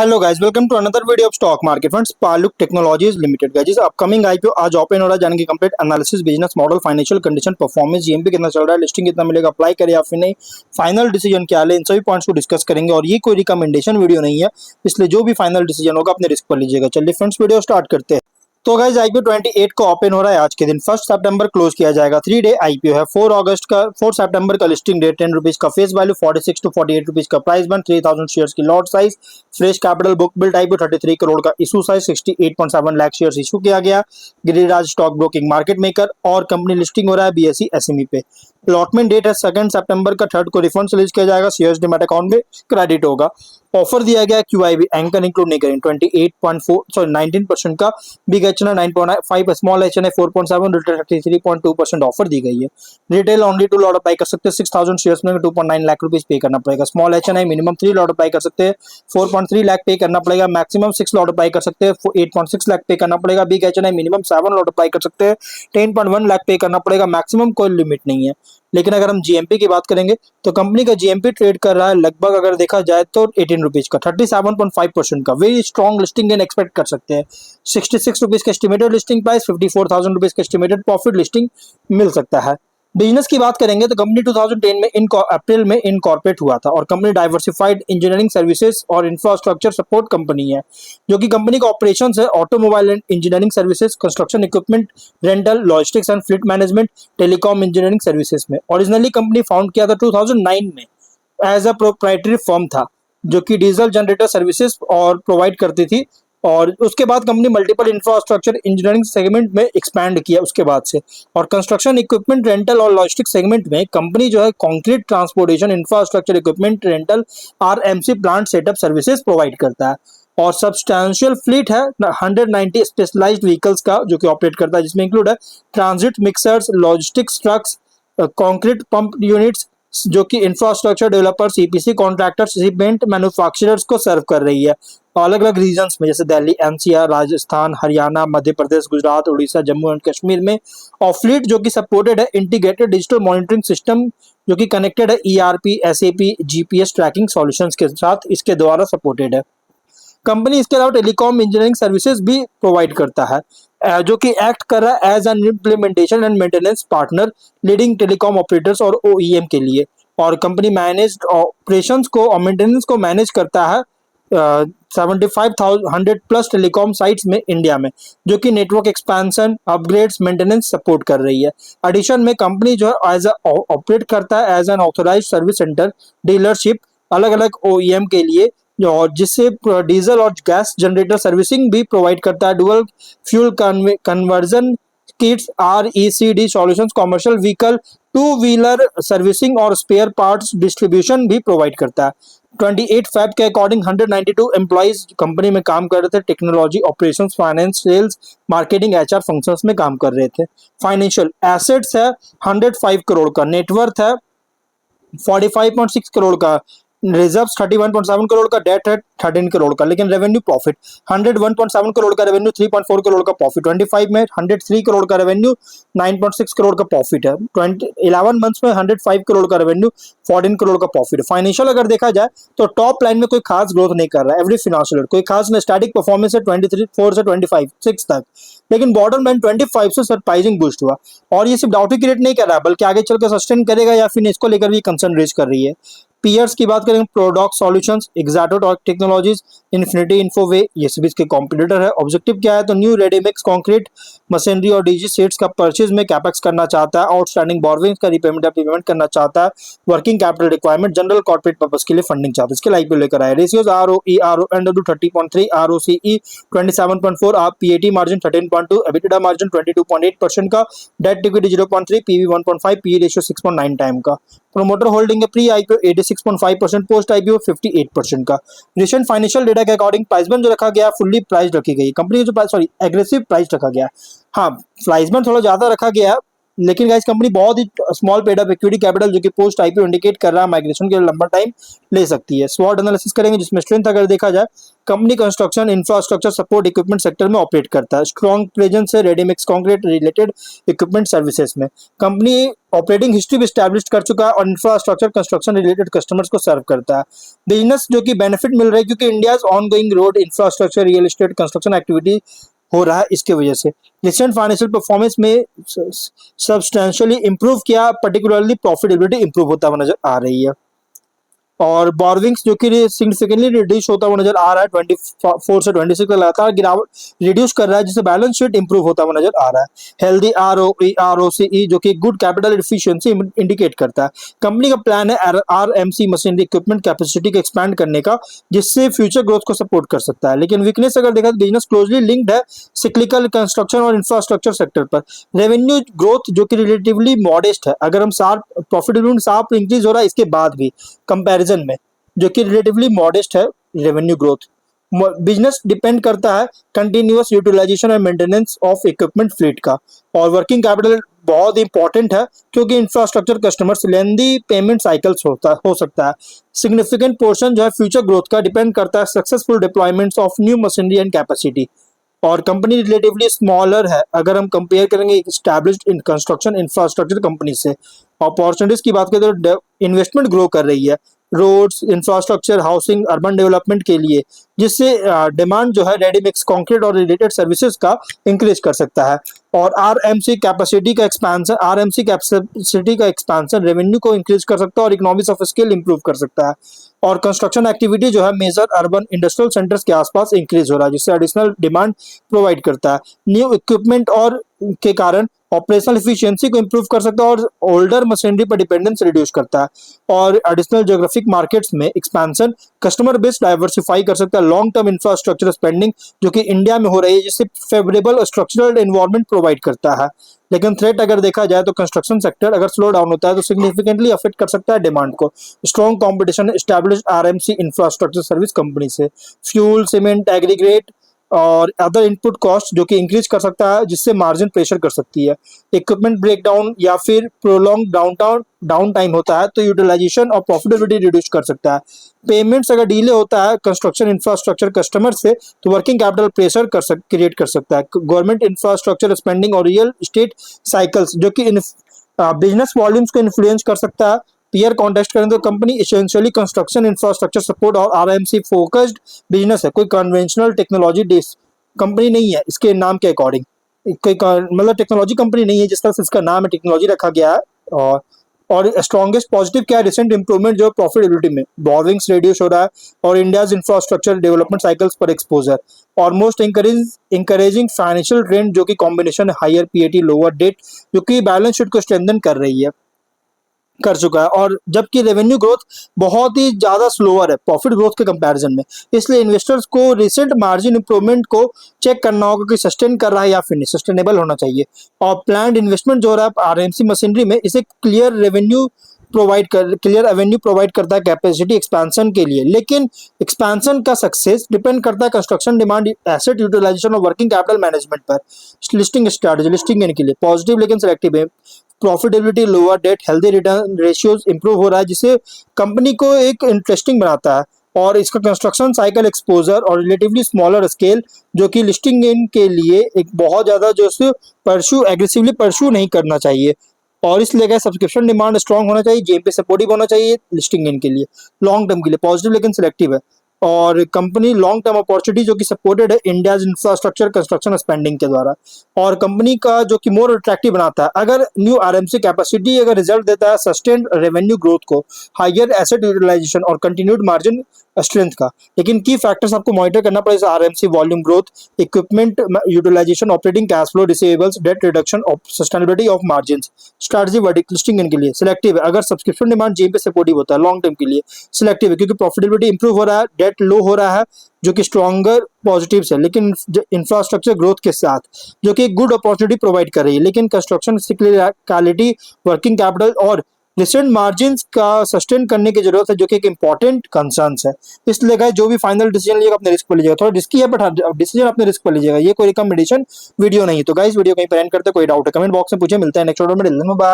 Hello guys, welcome to another video of stock market funds Paluk technologies limited. Guys upcoming IPO आज open हो रहा है, जानेंगे complete analysis, business model, financial condition, performance, GMP कितना चल रहा है, लिस्टिंग कितना मिलेगा, अप्लाई करें या फिर नहीं, फाइनल डिसीजन क्या ले, इन सभी पॉइंट्स को डिस्कस करेंगे। और ये कोई रिकमेंडेशन वीडियो नहीं है, इसलिए जो भी फाइनल डिसीजन होगा अपने रिस्क पर लीजिएगा। चलिए फ्रेंड्स, वीडियो स्टार्ट करते हैं। तो गाइज आईपीओ 28 को ओपन हो रहा है आज के दिन। 1 सितंबर क्लोज किया जाएगा। 3 डे आईपीओ है। 4 सितंबर का लिस्टिंग डेट, 10 रुपीज का फेस वैल्यू, 46 to 48 रुपीज का प्राइस बन, 3000 शेयर्स की lot size, fresh capital book build IPO 33 crore का issue size, 68.7 lakh shares issue किया गया। Giriraj stock broking market maker और कंपनी लिस्टिंग हो रहा है बीएसई एसएमई पे। अलॉटमेंट डेट है 2 सितंबर का। 3 को रिफंड रिलीज किया जाएगा, शेयर्स डीमैट अकाउंट में क्रेडिट होगा। ऑफर दिया गया क्यूआईबी एंकर इंक्लूड नहीं करें 19% का, big HNI 9.5, small HNI 4.7, retail 33.2% offer दी गई है। रिटेल ओनली 2 लॉट बाई कर सकते हैं, 6000 शेयर्स में 2.9 लाख रुपीज पे करना पड़ेगा। Small HNI minimum 3 lot by कर सकते हैं, 4.3 लाख पे करना पड़ेगा। मैक्सिमम 6 लॉट बाई कर सकते हैं, 8.6 लाख पे करना पड़ेगा। Big HNI minimum 7 lot by कर सकते हैं, 10.1 लाख पे करना पड़ेगा। मैक्सिमम कोई लिमिट नहीं है। लेकिन अगर हम जीएमपी की बात करेंगे तो कंपनी का जीएमपी ट्रेड कर रहा है लगभग, अगर देखा जाए तो 18 रुपीज का, 37.5% का। Very strong listing gain expect कर सकते हैं। 66 रुपीज का एस्टिमेटेड लिस्टिंग प्राइस, 54,000 रुपीज का एस्टिमेटेड प्रॉफिट लिस्टिंग मिल सकता है। बिजनेस की बात करेंगे तो कंपनी 2010 में अप्रैल में इनकॉर्पोरेट हुआ था और कंपनी डाइवर्सिफाइड इंजीनियरिंग सर्विसेज और इंफ्रास्ट्रक्चर सपोर्ट कंपनी है, जो कि कंपनी का ऑपरेशंस है automobile and engineering services, construction equipment rental, logistics and fleet management, telecom engineering services में। ओरिजिनली कंपनी फाउंड किया था 2009 में, एज अ प्रोप्राइटरी फर्म था जो कि डीजल जनरेटर सर्विसेज और प्रोवाइड करती थी। और उसके बाद company multiple infrastructure engineering segment में एक्सपैंड किया उसके बाद से। और कंस्ट्रक्शन इक्विपमेंट रेंटल और लॉजिस्टिक सेगमेंट में कंपनी जो है concrete transportation infrastructure equipment rental RMC plant setup services provide करता है। और सब्सटैंशियल फ्लीट है 190 स्पेशलाइज्ड व्हीकल्स का, जो कि ऑपरेट करता है, जिसमें इंक्लूड है transit mixers, logistics trucks, concrete pump units, जो कि infrastructure developers, EPC contractors, cement manufacturers को सर्व कर रही है अलग अलग रीजन्स में, जैसे दिल्ली, एनसीआर, राजस्थान, हरियाणा, मध्य प्रदेश, गुजरात, उड़ीसा, जम्मू एंड कश्मीर में। और फ्लीट जो कि सपोर्टेड है इंटीग्रेटेड डिजिटल मॉनिटरिंग सिस्टम, जो कि कनेक्टेड है ERP, SAP, GPS tracking solutions के साथ, इसके द्वारा सपोर्टेड है। कंपनी इसके अलावा टेलीकॉम इंजीनियरिंग सर्विसेज भी प्रोवाइड करता है, जो कि एक्ट कर रहा है as an implementation and maintenance partner leading telecom operators और ओईएम के लिए। और कंपनी मैनेज्ड ऑपरेशंस को और मेंटेनेंस को मैनेज करता है 75,100 प्लस टेलीकॉम साइट्स में इंडिया में, जो कि network expansion, upgrades, maintenance support कर रही है। एडिशन में कंपनी जो है एज ऑपरेट करता है as an authorised service centre dealership अलग अलग ओईएम के लिए, और जिससे डीजल और गैस जनरेटर सर्विसिंग भी प्रोवाइड करता है। Dual fuel conversion kits, RECD solutions, commercial vehicle, two wheeler servicing और स्पेयर पार्ट्स डिस्ट्रीब्यूशन भी प्रोवाइड करता है। 28 फैब के अकॉर्डिंग 192 एम्प्लॉइज कंपनी में काम कर रहे थे। Technology, operations, finance, sales, marketing, HR functions में काम कर रहे थे। फाइनेंशियल एसेट्स है 105 करोड़ का, नेटवर्थ है 45.6 करोड़ का, रिजर्व्स 31.7 करोड़ का, डेट है 13 करोड़ का। लेकिन रेवेन्यू प्रॉफिट 101.7 करोड़ का रेवेन्यू, 3.4 करोड़ का प्रॉफिट। 25 में 103 करोड़ का रेवेन्यू, 9.6 करोड़ का प्रॉफिट है। 11 मंथ्स में 105 करोड़ का रेवेन्यू, 14 करोड़ का प्रॉफिट है। फाइनेंशियल अगर देखा जाए तो टॉप लाइन में कोई खास ग्रोथ नहीं कर रहा है एवरी फाइनेंशियल, कोई खास नहीं, स्टैटिक परफॉर्मेंस है 23 से 25 6 तक। लेकिन बॉटम लाइन 25 से सरप्राइजिंग बूस्ट हुआ, और ये सिर्फ डाउट ही क्रिएट नहीं कर रहा है, बल्कि आगे चलकर सस्टेन करेगा या फिर इसको लेकर भी कंसर्न रेज कर रही है। पीयर्स की बात करें, product solutions, एक्साटो technologies, infinity Infoway, ये सभी इसके कॉम्पिटिटर है। ऑब्जेक्टिव क्या है तो न्यू रेडीमिक्स कंक्रीट मशीनरी और डीजी सेट्स का परचेज में कैपेक्स करना चाहता है। आउटस्टैंडिंग बोरोइंग्स का रिपेमेंट या पेमेंट करना चाहता है। Working capital requirement, general corporate purpose के लिए फंडिंग चाहता है। इसके लाइक लेकर आए। Ratios ROE, RONW 30.3, ROCE 27.4, PAT margin 13.2, EBITDA margin 22.8% का, debt equity 0.3, PV 1.5, PE ratio 6.9 time का। प्रोमोटर होल्डिंग है प्री आईपीओ 86.5%, पोस्ट आईपीओ 58% का। रिसेंट फाइनेंशियल डेटा के अकॉर्डिंग प्राइस बैंड जो रखा गया फुल्ली प्राइस रखी गई कंपनी जो एग्रेसिव प्राइस रखा गया। हाँ, प्राइस बैंड थोड़ा ज्यादा रखा गया लेकिन गाइस कंपनी बहुत ही small paid up equity capital जो कि पोस्ट आईपीओ इंडिकेट कर रहा है माइग्रेशन के लिए लंबा टाइम ले सकती है। स्वॉट एनालिसिस करेंगे जिसमें स्ट्रेंथ अगर देखा जाए, company construction infrastructure support equipment sector में ऑपरेट करता है, स्ट्रॉन्ग प्रेजेंस है ready mix concrete related equipment services में। कंपनी ऑपरेटिंग हिस्ट्री भी स्टैब्लिश कर चुका है और इंफ्रास्ट्रक्चर कंस्ट्रक्शन रिलेटेड कस्टमर्स को सर्व करता है। बिजनेस जो कि बेनिफिट मिल रहा है क्योंकि India on going road infrastructure real estate construction activity हो रहा है, इसके वजह से रिसेंट फाइनेंशियल परफॉर्मेंस में सब्सटेंशियली इंप्रूव किया, पर्टिकुलरली प्रॉफिटेबिलिटी इंप्रूव होता हुआ नजर आ रही है। और बोरोविंग्स जो कि सिग्निफिकेंटली रिड्यूस होता हुआ नजर आ रहा है, 24 से 26 का लगातार गिरावट रिड्यूस कर रहा है, जिससे बैलेंस शीट इंप्रूव होता हुआ नजर आ रहा है। हेल्दी ROE जो कि गुड कैपिटल एफिशिएंसी इंडिकेट करता है। कंपनी का प्लान है RMC मशीनरी इक्विपमेंट कैपेसिटी को एक्सपैंड करने का, जिससे फ्यूचर ग्रोथ को सपोर्ट कर सकता है। लेकिन वीकनेस अगर देखा तो बिजनेस क्लोजली लिंक्ड है सिक्लिकल कंस्ट्रक्शन और इंफ्रास्ट्रक्चर सेक्टर पर। रेवेन्यू ग्रोथ जो कि रिलेटिवली मॉडेस्ट है, अगर हम प्रॉफिटेबिलिटी शार्प इंक्रीज हो रहा है इसके बाद भी कंपैरिजन में, जो कि रिलेटिवली मॉडेस्ट है रेवेन्यू ग्रोथ। बिजनेस डिपेंड करता है कंटिन्यूअस यूटिलाइजेशन और मेंटेनेंस ऑफ इक्विपमेंट फ्लीट का, और वर्किंग कैपिटल बहुत इंपॉर्टेंट है क्योंकि इंफ्रास्ट्रक्चर कस्टमर्स लेंदी पेमेंट साइकिल्स हो सकता है। सिग्निफिकेंट पोर्शन जो है फ्यूचर ग्रोथ का डिपेंड करता है successful deployments of new machinery and capacity. और कंपनी रिलेटिवली स्मॉलर है अगर हम कंपेयर करेंगे established in construction infrastructure company से। अपॉर्चुनिटीज की बात करें तो इन्वेस्टमेंट ग्रो कर रही है roads infrastructure housing urban development के लिए, जिससे डिमांड जो है रेडी मिक्स कंक्रीट और रिलेटेड सर्विसेज का इंक्रीज कर सकता है। और RMC कैपेसिटी का एक्सपेंशन रेवेन्यू को इंक्रीज कर सकता है और इकोनॉमिक्स ऑफ स्केल इंप्रूव कर सकता है। और कंस्ट्रक्शन एक्टिविटी जो है मेजर अर्बन इंडस्ट्रियल सेंटर्स के आसपास इंक्रीज हो रहा है, जिससे एडिशनल डिमांड प्रोवाइड करता है। न्यू इक्विपमेंट और के कारण ऑपरेशनल एफिशिएंसी को इंप्रूव कर सकता है और ओल्डर मशीनरी पर डिपेंडेंस रिड्यूस करता है। और एडिशनल ज्योग्राफिक मार्केट्स में एक्सपेंशन कस्टमर बेस डाइवर्सिफाई कर सकता है। लॉन्ग टर्म इंफ्रास्ट्रक्चर स्पेंडिंग जो कि इंडिया में हो रही है, जिससे फेवरेबल स्ट्रक्चरल एनवायरनमेंट प्रोवाइड करता है। लेकिन थ्रेट अगर देखा जाए तो कंस्ट्रक्शन सेक्टर अगर स्लो डाउन होता है तो सिग्निफिकेंटली अफेक्ट कर सकता है डिमांड को। Strong competition established RMC infrastructure service company से। फ्यूल सीमेंट एग्रीगेट और अदर इनपुट कॉस्ट जो कि इंक्रीज कर सकता है, जिससे मार्जिन प्रेशर कर सकती है। इक्विपमेंट ब्रेकडाउन या फिर प्रोलॉन्ग डाउन टाइम होता है तो यूटिलाइजेशन और प्रॉफिटेबिलिटी रिड्यूस कर सकता है। पेमेंट्स अगर डिले होता है कंस्ट्रक्शन इंफ्रास्ट्रक्चर कस्टमर से तो वर्किंग कैपिटल प्रेशर क्रिएट कर सकता है। गवर्नमेंट इंफ्रास्ट्रक्चर स्पेंडिंग और रियल एस्टेट साइकिल्स जो कि बिजनेस वॉल्यूम्स को इन्फ्लुएंस कर सकता है। पीयर कॉन्टेक्स्ट करें तो company essentially construction infrastructure support और RMC फोकस्ड बिजनेस है, कोई कन्वेंशनल टेक्नोलॉजी कंपनी नहीं है। इसके नाम के अकॉर्डिंग कोई मतलब टेक्नोलॉजी कंपनी नहीं है, जिस तरह से इसका नाम है टेक्नोलॉजी रखा गया है। और स्ट्रॉन्गेस्ट पॉजिटिव क्या है रिसेंट इंप्रूवमेंट जो प्रॉफिटेबिलिटी में, बोरिंग्स रिड्यूस हो रहा है और इंडियाज इंफ्रास्ट्रक्चर डेवलपमेंट साइकिल्स पर एक्सपोजर और मोस्ट इंकरेजिंग फाइनेंशियल ट्रेंड जो कि कॉम्बिनेशन है हायर PAT लोअर डेट जो कि बैलेंस शीट को स्ट्रेंथन कर चुका है। और जबकि रेवेन्यू ग्रोथ बहुत ही ज्यादा स्लोअर है प्रॉफिट ग्रोथ के कंपैरिजन में, इसलिए इन्वेस्टर्स को रिसेंट मार्जिन इंप्रूवमेंट को चेक करना होगा कि सस्टेन कर रहा है या फिर नहीं, सस्टेनेबल होना चाहिए। और प्लान्ड इन्वेस्टमेंट जो हो रहा है RMC मशीनरी में, इसे क्लियर एवेन्यू प्रोवाइड करता है कैपेसिटी एक्सपेंशन के लिए। लेकिन एक्सपेंशन का सक्सेस डिपेंड करता है कंस्ट्रक्शन डिमांड एसेट यूटिलाइजेशन और वर्किंग कैपिटल मैनेजमेंट पर। लिस्टिंग स्ट्रेटजी लिस्टिंग के लिए पॉजिटिव लेकिन सिलेक्टिव है। Profitability lower debt healthy return ratios improve हो रहा है, जिससे कंपनी को एक इंटरेस्टिंग बनाता है। और इसका कंस्ट्रक्शन साइकिल एक्सपोजर और रिलेटिवली स्मॉलर स्केल जो कि लिस्टिंग इन के लिए एक बहुत ज़्यादा जो एग्रेसिवली परस्यू नहीं करना चाहिए। और इसलिए क्या सब्सक्रिप्शन डिमांड स्ट्रांग होना चाहिए, GMP सपोर्टिव होना चाहिए लिस्टिंग इन के लिए। लॉन्ग टर्म के लिए पॉजिटिव लेकिन सिलेक्टिव है। और कंपनी लॉन्ग टर्म अपॉर्चुनिटी जो कि सपोर्टेड है इंडियाज इंफ्रास्ट्रक्चर कंस्ट्रक्शन स्पेंडिंग के द्वारा। और कंपनी का जो कि मोर अट्रैक्टिव बनाता है अगर न्यू RMC कैपेसिटी अगर रिजल्ट देता है सस्टेन्ड रेवेन्यू ग्रोथ को, हायर एसेट यूटिलाइजेशन और कंटिन्यूड मार्जिन स्ट्रेंथ का। लेकिन की फैक्टर्स आपको मॉनिटर करना पड़ेगा RMC volume growth, equipment utilization, operating cash flow, receivables, debt reduction, sustainability of margins. Strategy verdict listing इनके लिए सिलेक्टिव है अगर सब्सक्रिप्शन डिमांड GMP सपोर्टिव होता है। लॉन्ग टर्म के लिए सिलेक्टिव है क्योंकि प्रॉफिटेबिलिटी इंप्रूव हो रहा है, डेट लो हो रहा है जो कि स्ट्रॉन्गर पॉजिटिव है, लेकिन इंफ्रास्ट्रक्चर ग्रोथ के साथ जो कि गुड अपॉर्चुनिटी प्रोवाइड कर रही है। लेकिन कंस्ट्रक्शन सिक्लिकलिटी, वर्किंग कैपिटल और लिस्टेड मार्जिन का सस्टेन करने की जरूरत है, जो कि एक इंपॉर्टेंट कंसर्न है। इसलिए गाइस जो भी फाइनल डिसीजन लीजिएगा अपने रिस्क पर लीजिएगा, थोड़ा रिस्की है बट डिसीजन अपने रिस्क पर लीजिएगा, ये कोई रिकमेंडेशन वीडियो नहीं। तो गाइस वीडियो कहीं पर एंड करते, कोई डाउट है कमेंट बॉक्स में पूछे, मिलते हैं नेक्स्ट वीडियो में। बाय।